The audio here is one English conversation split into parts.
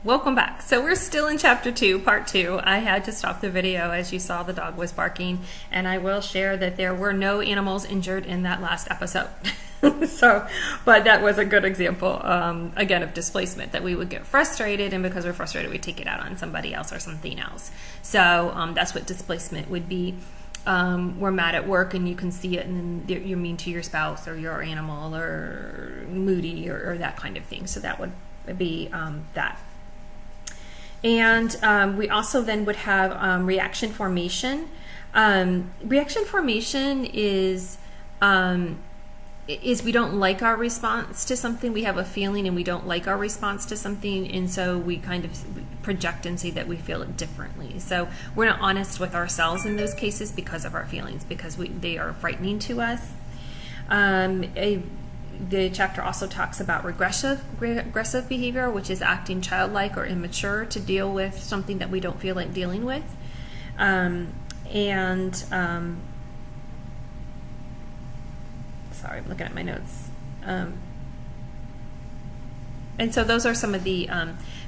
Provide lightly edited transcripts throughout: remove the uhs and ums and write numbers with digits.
Welcome back. So we're still in chapter 2, part 2. I had to stop the video as you saw the dog was barking, and I will share that there were no animals injured in that last episode. But that was a good example, again, of displacement, that we would get frustrated, and because we're frustrated, we take it out on somebody else or something else. So that's what displacement would be. We're mad at work and you can see it, and then you're mean to your spouse or your animal or moody or that kind of thing. So that would be that. And we also then would have reaction formation. Reaction formation is we don't like our response to something. We have a feeling and we don't like our response to something, and so we kind of project and say that we feel it differently. So we're not honest with ourselves in those cases because of our feelings, because they are frightening to us. The chapter also talks about regressive behavior, which is acting childlike or immature to deal with something that we don't feel like dealing with. Sorry, I'm looking at my notes. And so those are some of the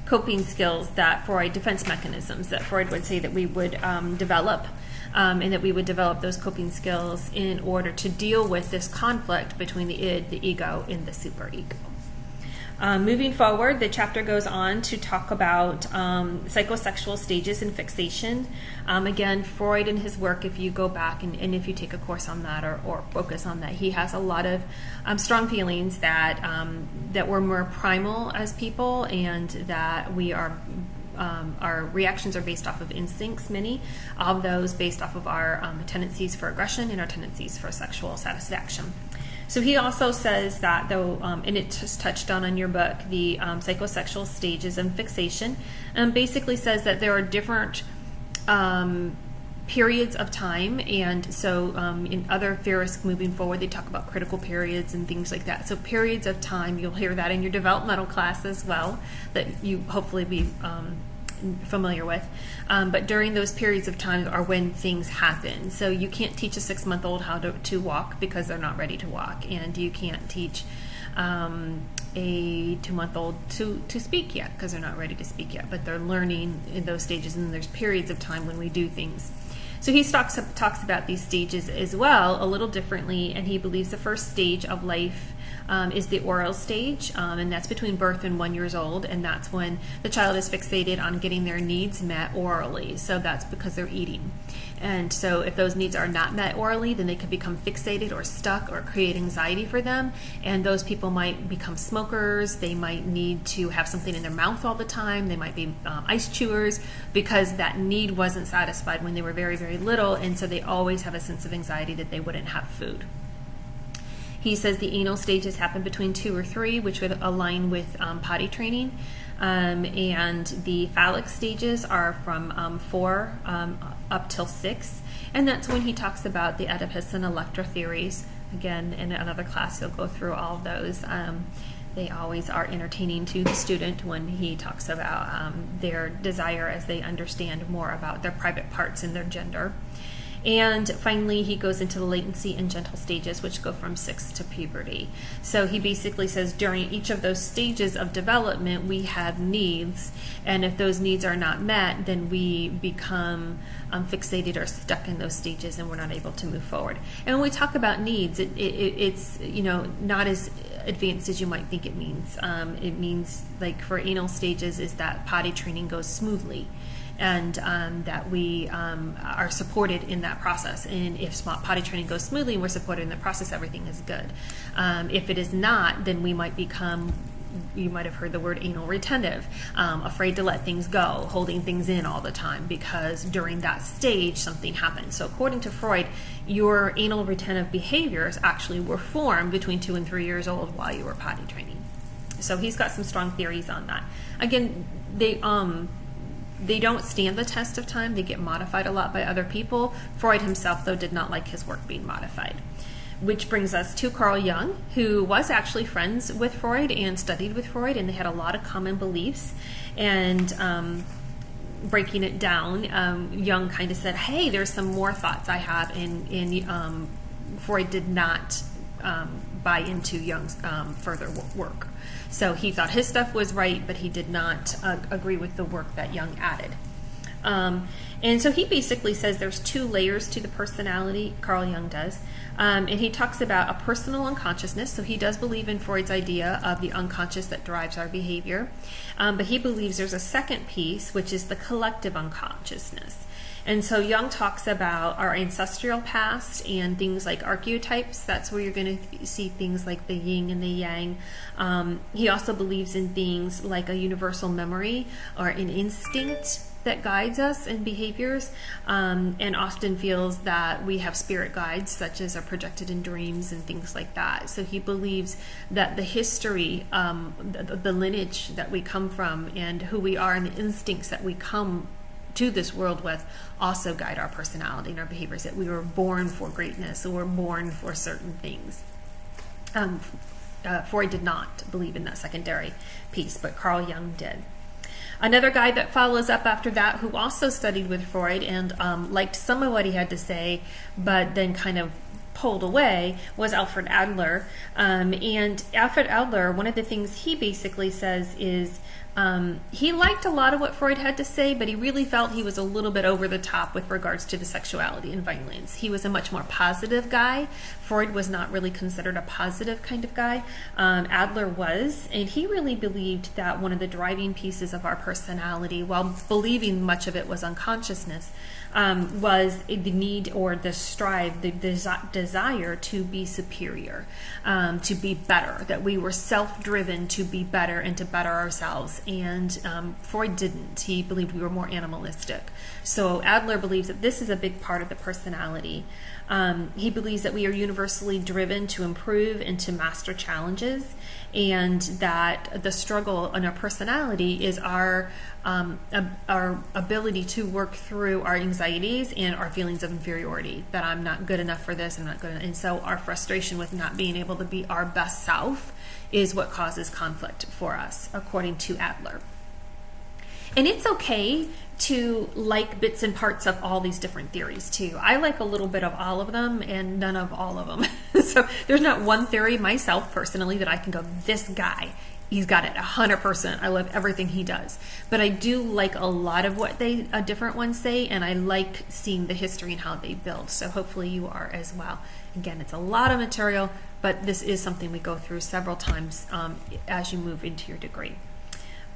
coping skills that Freud, defense mechanisms that Freud would say that we would develop. And that we would develop those coping skills in order to deal with this conflict between the id, the ego, and the superego. Moving forward, the chapter goes on to talk about psychosexual stages and fixation. Again, Freud in his work, if you go back and if you take a course on that or focus on that, he has a lot of strong feelings that we're more primal as people, and that we are our reactions are based off of instincts, many of those based off of our tendencies for aggression and our tendencies for sexual satisfaction. So he also says that, though, and it just touched on in your book, the psychosexual stages and fixation, basically says that there are different periods of time, and so in other theorists moving forward, they talk about critical periods and things like that. So periods of time, you'll hear that in your developmental class as well, that you hopefully be familiar with. But during those periods of time are when things happen. So you can't teach a 6-month-old how to walk because they're not ready to walk, and you can't teach a 2-month-old to speak yet because they're not ready to speak yet, but they're learning in those stages, and there's periods of time when we do things. So he talks about these stages as well a little differently, and he believes the first stage of life is the oral stage, and that's between birth and 1 year old, and that's when the child is fixated on getting their needs met orally. So that's because they're eating. And so if those needs are not met orally, then they can become fixated or stuck or create anxiety for them, and those people might become smokers. They might need to have something in their mouth all the time. They might be ice chewers because that need wasn't satisfied when they were very, very little, and so they always have a sense of anxiety that they wouldn't have food. He says the anal stages happen between 2 or 3, which would align with potty training. And the phallic stages are from 4 up till 6. And that's when he talks about the Oedipus and Electra theories. Again, in another class, he'll go through all of those. They always are entertaining to the student when he talks about their desire as they understand more about their private parts and their gender. And finally, he goes into the latency and gentle stages, which go from 6 to puberty. So he basically says during each of those stages of development, we have needs, and if those needs are not met, then we become fixated or stuck in those stages, and we're not able to move forward. And when we talk about needs, it's not as advanced as you might think it means. It means, like for anal stages, is that potty training goes smoothly, and that we are supported in that process. And if potty training goes smoothly and we're supported in the process, everything is good. If it is not, then we might become, you might have heard the word anal retentive, afraid to let things go, holding things in all the time because during that stage something happened. So according to Freud, your anal retentive behaviors actually were formed between 2 and 3 years old while you were potty training. So he's got some strong theories on that. Again, they don't stand the test of time. They get modified a lot by other people. Freud himself, though, did not like his work being modified. Which brings us to Carl Jung, who was actually friends with Freud and studied with Freud, and they had a lot of common beliefs. And breaking it down, Jung kind of said, hey, there's some more thoughts I have, and Freud did not buy into Jung's further work. So he thought his stuff was right, but he did not agree with the work that Jung added. And so he basically says there's 2 layers to the personality, Carl Jung does. And he talks about a personal unconsciousness. So he does believe in Freud's idea of the unconscious that drives our behavior. But he believes there's a second piece, which is the collective unconsciousness. And so Jung talks about our ancestral past and things like archetypes. That's where you're going to see things like the yin and the yang. He also believes in things like a universal memory or an instinct that guides us in behaviors, and often feels that we have spirit guides, such as are projected in dreams and things like that. So he believes that the history, the lineage that we come from and who we are and the instincts that we come to this world with also guide our personality and our behaviors, that we were born for greatness, or we're born for certain things. Freud did not believe in that secondary piece, but Carl Jung did. Another guy that follows up after that, who also studied with Freud and liked some of what he had to say, but then kind of pulled away, was Alfred Adler. And Alfred Adler, one of the things he basically says is he liked a lot of what Freud had to say, but he really felt he was a little bit over the top with regards to the sexuality and violence. He was a much more positive guy. Freud was not really considered a positive kind of guy. Adler was, and he really believed that one of the driving pieces of our personality, while believing much of it was unconsciousness, was the need or the strive, the desire to be superior, to be better, that we were self-driven to be better and to better ourselves. And Freud didn't. He believed we were more animalistic. So Adler believes that this is a big part of the personality. He believes that we are universally driven to improve and to master challenges, and that the struggle in our personality is our ability to work through our anxieties and our feelings of inferiority, that I'm not good enough for this, I'm not good enough. And so our frustration with not being able to be our best self is what causes conflict for us, according to Adler. And it's okay to like bits and parts of all these different theories too. I like a little bit of all of them and none of all of them. So there's not one theory myself personally that I can go, this guy, he's got it 100%. I love everything he does. But I do like a lot of what they different ones say, and I like seeing the history and how they build. So hopefully you are as well. Again, it's a lot of material, but this is something we go through several times as you move into your degree.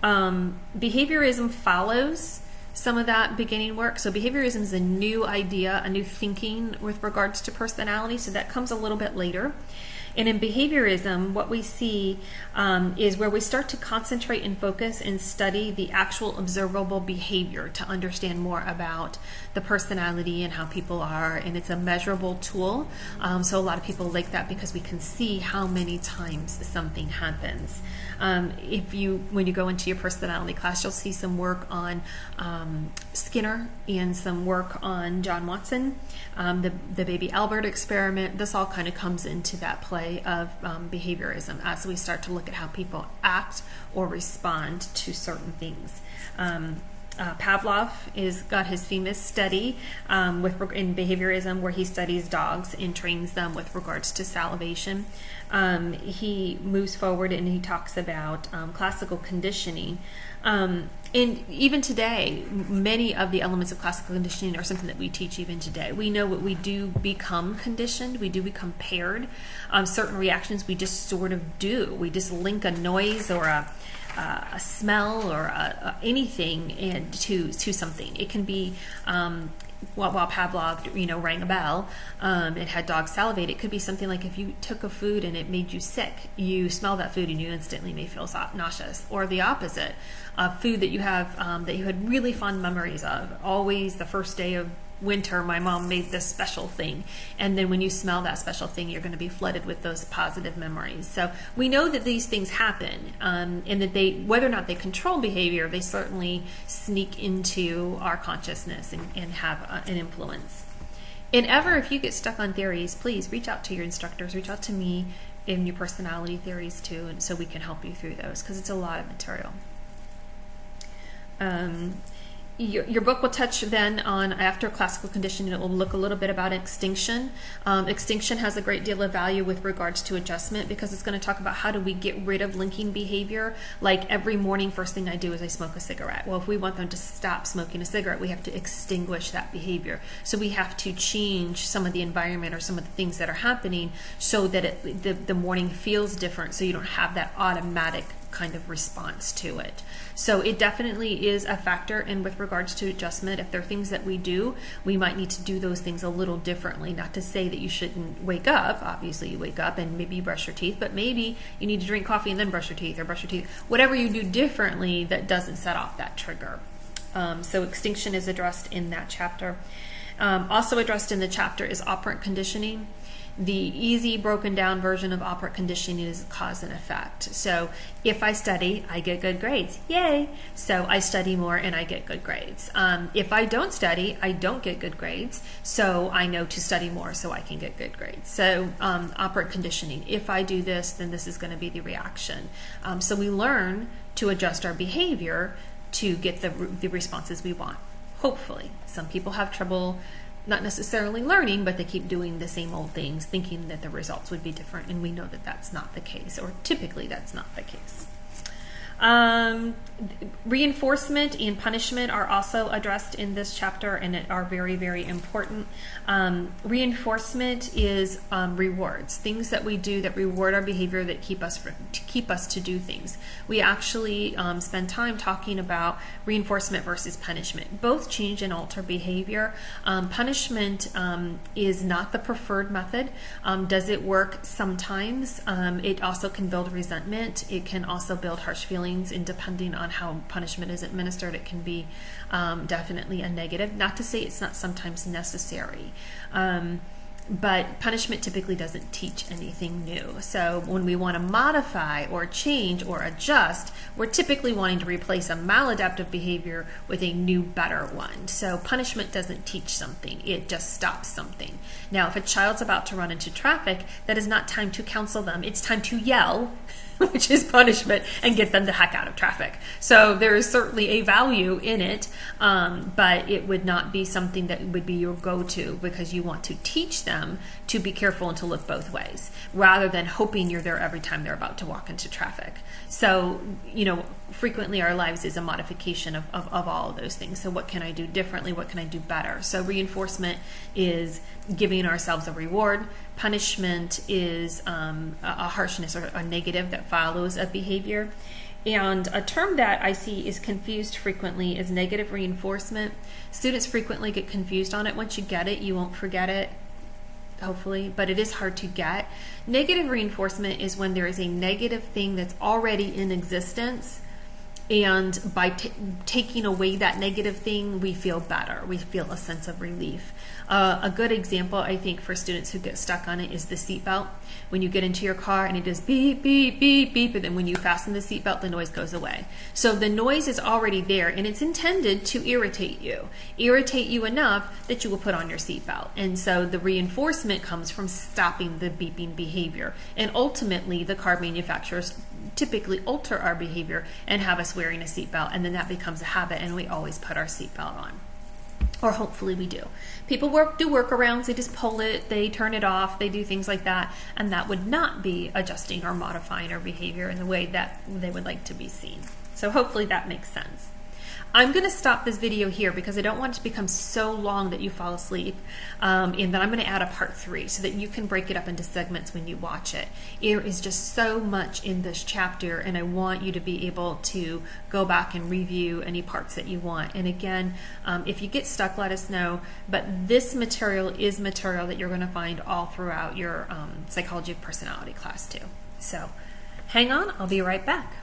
Behaviorism follows some of that beginning work. So behaviorism is a new idea, a new thinking with regards to personality. So that comes a little bit later. And in behaviorism, what we see is where we start to concentrate and focus and study the actual observable behavior to understand more about the personality and how people are. And it's a measurable tool. So a lot of people like that because we can see how many times something happens. When you go into your personality class, you'll see some work on Skinner and some work on John Watson, the baby Albert experiment. This all kind of comes into that play of behaviorism as we start to look at how people act or respond to certain things. Pavlov got his famous study in behaviorism where he studies dogs and trains them with regards to salivation. He moves forward and he talks about classical conditioning. And even today, many of the elements of classical conditioning are something that we teach even today. We know what we do become conditioned. We do become paired. Certain reactions we just sort of do. We just link a noise or a smell or anything to something. It can be while Pavlov, rang a bell, and had dogs salivate. It could be something like if you took a food and it made you sick, you smell that food and you instantly may feel nauseous. Or the opposite, food that you have that you had really fond memories of. Always the first day of winter, my mom made this special thing, and then when you smell that special thing, you're going to be flooded with those positive memories. So we know that these things happen, and that whether or not they control behavior, they certainly sneak into our consciousness and have an influence. And if you get stuck on theories, please reach out to your instructors, reach out to me in your personality theories too, and so we can help you through those, because it's a lot of material. Your book will touch then on, after classical conditioning, it will look a little bit about extinction. Extinction has a great deal of value with regards to adjustment, because it's going to talk about how do we get rid of linking behavior. Like every morning, first thing I do is I smoke a cigarette. Well, if we want them to stop smoking a cigarette, we have to extinguish that behavior. So we have to change some of the environment or some of the things that are happening so that the morning feels different, so you don't have that automatic kind of response to it. So it definitely is a factor. And with regards to adjustment, if there are things that we do, we might need to do those things a little differently. Not to say that you shouldn't wake up. Obviously you wake up and maybe you brush your teeth, but maybe you need to drink coffee and then brush your teeth, or brush your teeth, whatever you do differently that doesn't set off that trigger. So extinction is addressed in that chapter. Also addressed in the chapter is operant conditioning. The easy broken down version of operant conditioning is cause and effect. So if I study, I get good grades. Yay! So I study more and I get good grades. If I don't study, I don't get good grades. So I know to study more so I can get good grades. So operant conditioning. If I do this, then this is going to be the reaction. So we learn to adjust our behavior to get the responses we want. Hopefully. Some people have trouble not necessarily learning, but they keep doing the same old things, thinking that the results would be different, and we know that that's not the case, or typically that's not the case. Reinforcement and punishment are also addressed in this chapter, and are very, very important. Reinforcement is rewards, things that we do that reward our behavior, that keep us to do things. We actually spend time talking about reinforcement versus punishment. Both change and alter behavior. Punishment is not the preferred method. Does it work? Sometimes. It also can build resentment. It can also build harsh feelings, and depending on how punishment is administered, it can be definitely a negative. Not to say it's not sometimes necessary. But punishment typically doesn't teach anything new. So when we want to modify or change or adjust, we're typically wanting to replace a maladaptive behavior with a new, better one. So punishment doesn't teach something, it just stops something. Now, if a child's about to run into traffic, that is not time to counsel them. It's time to yell, which is punishment, and get them the heck out of traffic. So there is certainly a value in it, but it would not be something that would be your go-to, because you want to teach them to be careful and to look both ways, rather than hoping you're there every time they're about to walk into traffic. So, frequently our lives is a modification of all of those things. So what can I do differently? What can I do better? So reinforcement is giving ourselves a reward. Punishment is a harshness or a negative that follows a behavior. And a term that I see is confused frequently is negative reinforcement. Students frequently get confused on it. Once you get it, you won't forget it, hopefully, but it is hard to get. Negative reinforcement is when there is a negative thing that's already in existence, and by taking away that negative thing, we feel better. We feel a sense of relief. A good example, I think, for students who get stuck on it is the seatbelt. When you get into your car and it does beep, beep, beep, beep, and then when you fasten the seatbelt, the noise goes away. So the noise is already there, and it's intended to irritate you enough that you will put on your seatbelt. And so the reinforcement comes from stopping the beeping behavior. And ultimately, the car manufacturers typically alter our behavior and have us wearing a seatbelt, and then that becomes a habit, and we always put our seatbelt on. Or hopefully we do. People do workarounds, they just pull it, they turn it off, they do things like that, and that would not be adjusting or modifying our behavior in the way that they would like to be seen. So hopefully that makes sense. I'm going to stop this video here because I don't want it to become so long that you fall asleep, and then I'm going to add a part 3 so that you can break it up into segments when you watch it. There is just so much in this chapter, and I want you to be able to go back and review any parts that you want. And again, if you get stuck, let us know, but this material is material that you're going to find all throughout your Psychology of Personality class too. So hang on, I'll be right back.